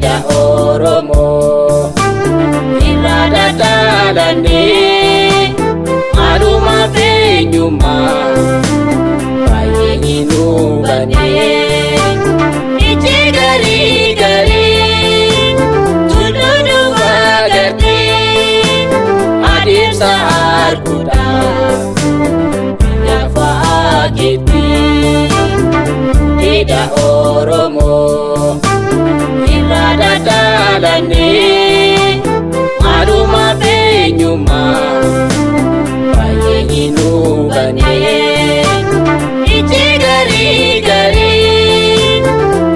Eda Oromo Irada dalane Aruma penyuma Baye inubane Ichi gari-gari Tududu bagarti Adim sahar kuda Yafa agiti Eda Oromo Irada dalane Aruma penyuma Baye inubane Ichi gari-gari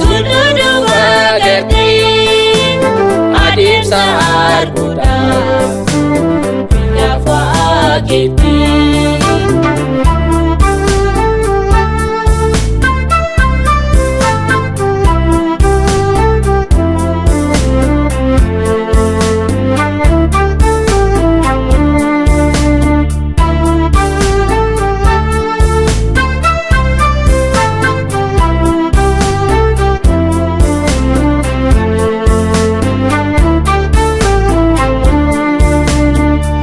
Tududu bagarti Adim sahar kuda Yafa agiti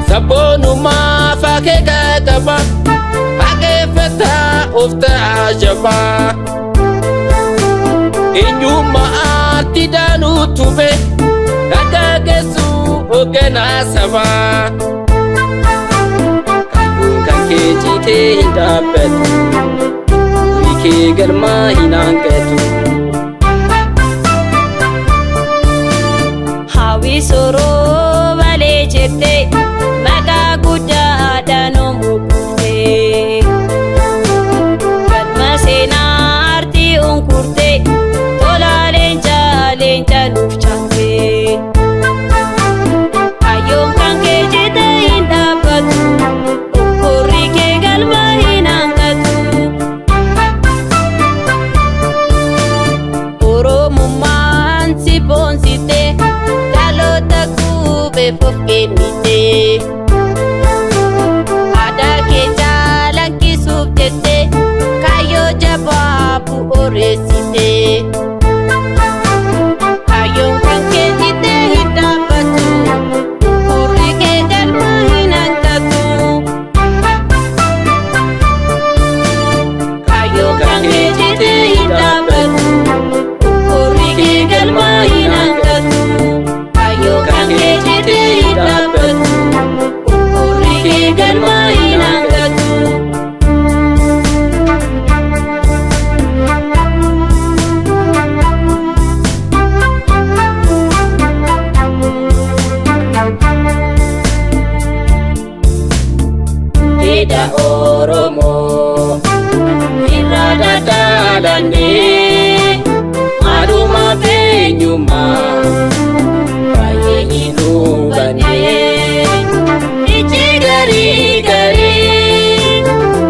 Sabonuma fake kataba Ake fata ufta ajaba Inyuma arti danu tube Kaka gesu ogena saba Kakun kake jite hindabetu Wike galma hinangetu Hawi soro bale jete Maka kuda danu mukte Kadma sena arti ungkurte Tola lenca nufchate Ayong kanke jete hindapatu Ukuri ke galma hinangatu Oromummaan si bonsite Dalo taku befof kenite Ada kejalan kisuf jete Kayo jababu oresite Ayong kangke jite hidapatu Ukuri ke galma hinangkatu Ayong kangke jite hidapatu Ukuri ke galma hinangkatu Ayong kangke jite hidapatu Ukuri ke galma hinangkatu Eda Oromo Irada dalane Aruma penyuma Baye inubane Ichi gari-gari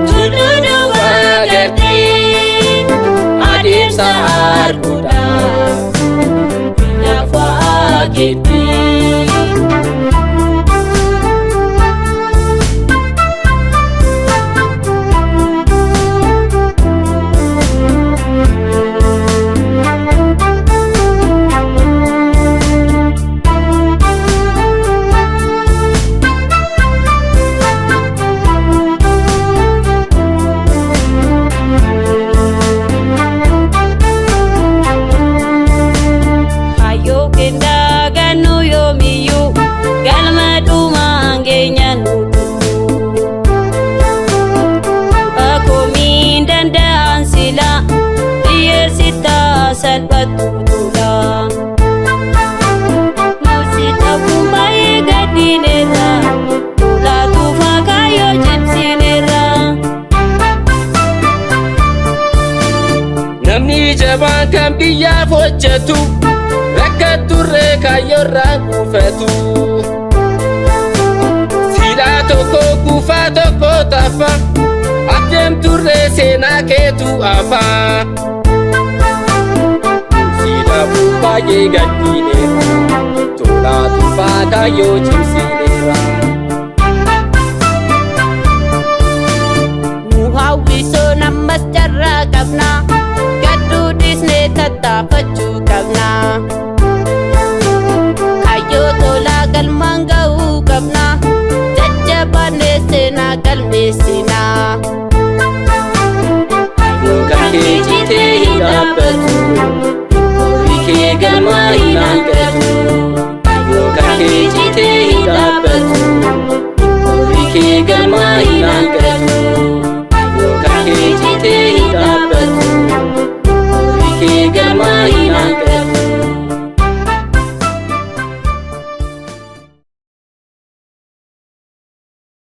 Tududu bagarti Adim sahar kuda Yafa agiti Ayo kenda ganu yomiyu galma duma angenya nudu Aku mindanda ansila Iyer sita salbatu dula Musita kumbaye gadinera Dula tufa kayo jipsinera Namni jabaan kan biyyaaf hojjetu Rakkaturree kaayyoorraa guufatu Silaa tokko guufaa tokko tafa Adeemturree seenaa keetu afa Silaa baay'ee gaddiineera Tolaa tufaa kaayyoo cimsineera Muhawwiso nammas carraa qabna Gadduu dhiisnee tattaafachuu qabna Mahi